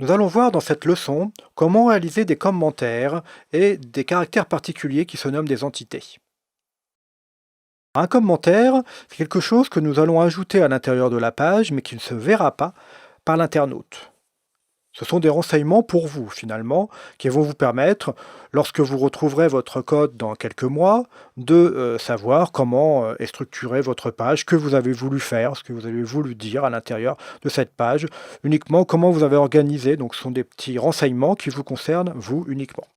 Nous allons voir dans cette leçon comment réaliser des commentaires et des caractères particuliers qui se nomment des entités. Un commentaire, c'est quelque chose que nous allons ajouter à l'intérieur de la page mais qui ne se verra pas par l'internaute. Ce sont des renseignements pour vous, finalement, qui vont vous permettre, lorsque vous retrouverez votre code dans quelques mois, de savoir comment est structurée votre page, que vous avez voulu faire, ce que vous avez voulu dire à l'intérieur de cette page, uniquement comment vous avez organisé. Donc ce sont des petits renseignements qui vous concernent, vous, uniquement.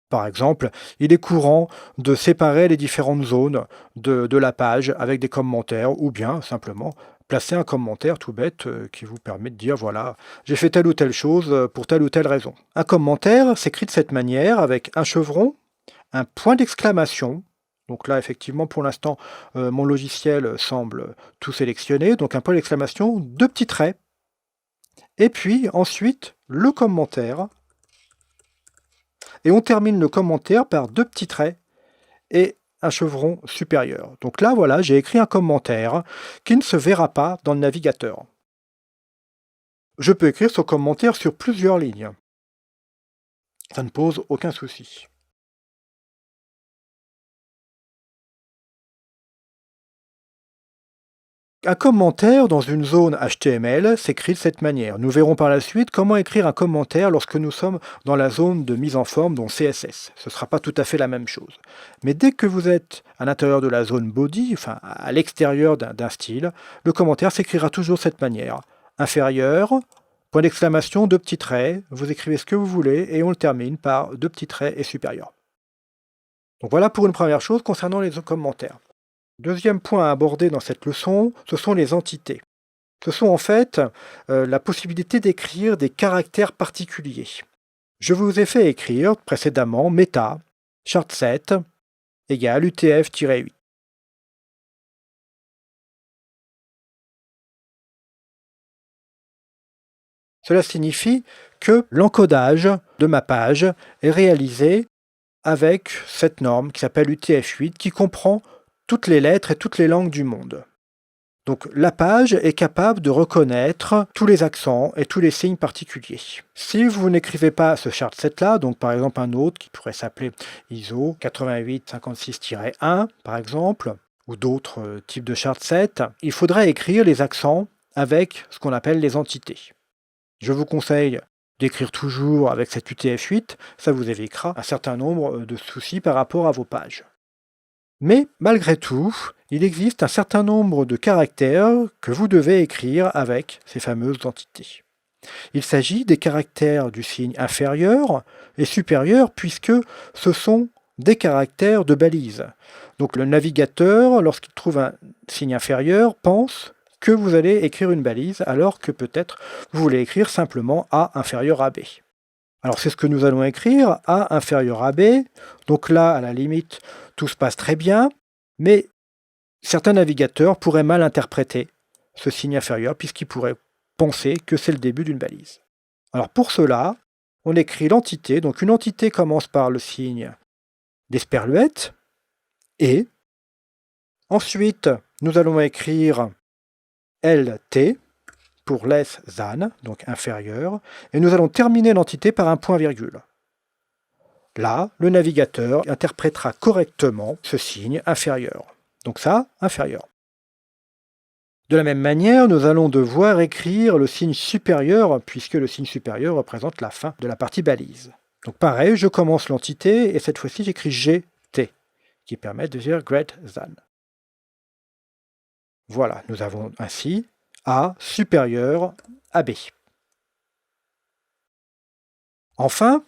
Par exemple, il est courant de séparer les différentes zones de la page avec des commentaires ou bien simplement placer un commentaire tout bête qui vous permet de dire voilà, j'ai fait telle ou telle chose pour telle ou telle raison. Un commentaire s'écrit de cette manière avec un chevron, un point d'exclamation. Donc là, effectivement, pour l'instant, mon logiciel semble tout sélectionner. Donc un point d'exclamation, deux petits traits. Et puis ensuite, le commentaire. Et on termine le commentaire par deux petits traits et un chevron supérieur. Donc là, voilà, j'ai écrit un commentaire qui ne se verra pas dans le navigateur. Je peux écrire ce commentaire sur plusieurs lignes. Ça ne pose aucun souci. Un commentaire dans une zone HTML s'écrit de cette manière. Nous verrons par la suite comment écrire un commentaire lorsque nous sommes dans la zone de mise en forme, dont CSS. Ce ne sera pas tout à fait la même chose. Mais dès que vous êtes à l'intérieur de la zone body, enfin à l'extérieur d'un style, le commentaire s'écrira toujours de cette manière. Inférieur, point d'exclamation, deux petits traits, vous écrivez ce que vous voulez et on le termine par deux petits traits et supérieur. Donc voilà pour une première chose concernant les commentaires. Deuxième point à aborder dans cette leçon, ce sont les entités. Ce sont en fait la possibilité d'écrire des caractères particuliers. Je vous ai fait écrire précédemment meta chart7 égale UTF-8. Cela signifie que l'encodage de ma page est réalisé avec cette norme qui s'appelle UTF-8 qui comprend toutes les lettres et toutes les langues du monde. Donc la page est capable de reconnaître tous les accents et tous les signes particuliers. Si vous n'écrivez pas ce chart7 là, donc par exemple un autre qui pourrait s'appeler ISO 8856-1 par exemple, ou d'autres types de chart7, il faudrait écrire les accents avec ce qu'on appelle les entités. Je vous conseille d'écrire toujours avec cette UTF-8, ça vous évitera un certain nombre de soucis par rapport à vos pages. Mais malgré tout, il existe un certain nombre de caractères que vous devez écrire avec ces fameuses entités. Il s'agit des caractères du signe inférieur et supérieur puisque ce sont des caractères de balise. Donc le navigateur, lorsqu'il trouve un signe inférieur, pense que vous allez écrire une balise alors que peut-être vous voulez écrire simplement A inférieur à B. Alors c'est ce que nous allons écrire, A inférieur à B. Donc là, à la limite, tout se passe très bien, mais certains navigateurs pourraient mal interpréter ce signe inférieur puisqu'ils pourraient penser que c'est le début d'une balise. Alors pour cela, on écrit l'entité. Donc une entité commence par le signe d'esperluette et ensuite nous allons écrire LT pour less than, donc inférieur, et nous allons terminer l'entité par un point-virgule. Là, le navigateur interprétera correctement ce signe inférieur. Donc ça, inférieur. De la même manière, nous allons devoir écrire le signe supérieur, puisque le signe supérieur représente la fin de la partie balise. Donc pareil, je commence l'entité, et cette fois-ci j'écris GT, qui permet de dire greater than. Voilà, nous avons ainsi A supérieur à B. Enfin,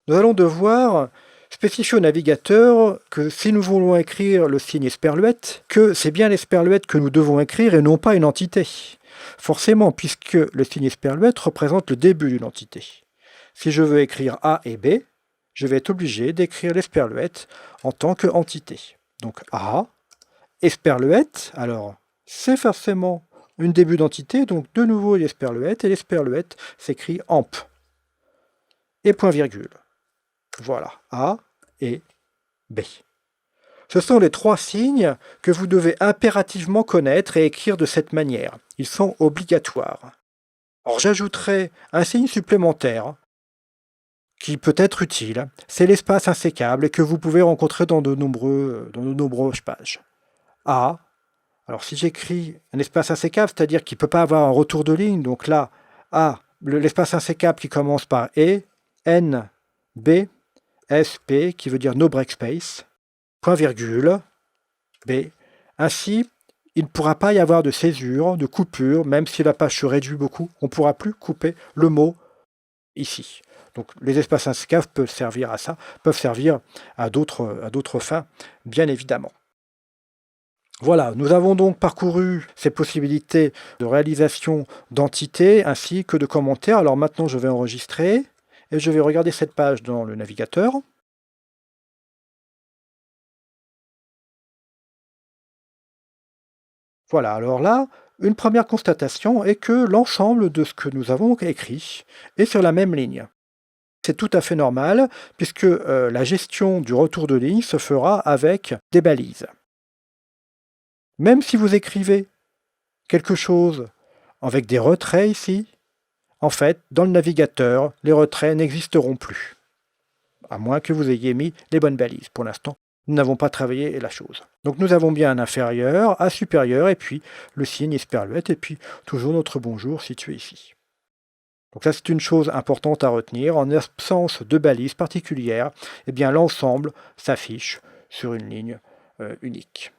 nous allons devoir spécifier au navigateur que si nous voulons écrire le signe esperluette, que c'est bien l'esperluette que nous devons écrire et non pas une entité. Forcément, puisque le signe esperluette représente le début d'une entité. Si je veux écrire A et B, je vais être obligé d'écrire l'esperluette en tant qu'entité. Donc A, esperluette, alors c'est forcément une début d'entité, donc de nouveau l'esperluette, et l'esperluette s'écrit amp. Et point virgule. Voilà, A et B. Ce sont les trois signes que vous devez impérativement connaître et écrire de cette manière. Ils sont obligatoires. Alors j'ajouterai un signe supplémentaire qui peut être utile, c'est l'espace insécable et que vous pouvez rencontrer dans de nombreuses pages. A, alors si j'écris un espace insécable, c'est-à-dire qu'il ne peut pas avoir un retour de ligne, donc là, A, l'espace insécable qui commence par E, N, B, S, P, qui veut dire no break space, point virgule, B. Ainsi, il ne pourra pas y avoir de césure, de coupure, même si la page se réduit beaucoup, on ne pourra plus couper le mot ici. Donc les espaces insécables peuvent servir à ça, peuvent servir à d'autres fins, bien évidemment. Voilà, nous avons donc parcouru ces possibilités de réalisation d'entités ainsi que de commentaires. Alors maintenant, je vais enregistrer et je vais regarder cette page dans le navigateur. Voilà, alors là, une première constatation est que l'ensemble de ce que nous avons écrit est sur la même ligne. C'est tout à fait normal puisque la gestion du retour de ligne se fera avec des balises. Même si vous écrivez quelque chose avec des retraits ici, en fait, dans le navigateur, les retraits n'existeront plus. À moins que vous ayez mis les bonnes balises. Pour l'instant, nous n'avons pas travaillé la chose. Donc nous avons bien un inférieur, un supérieur, et puis le signe esperluette, et puis toujours notre bonjour situé ici. Donc ça, c'est une chose importante à retenir. En absence de balises particulières, eh bien l'ensemble s'affiche sur une ligne unique.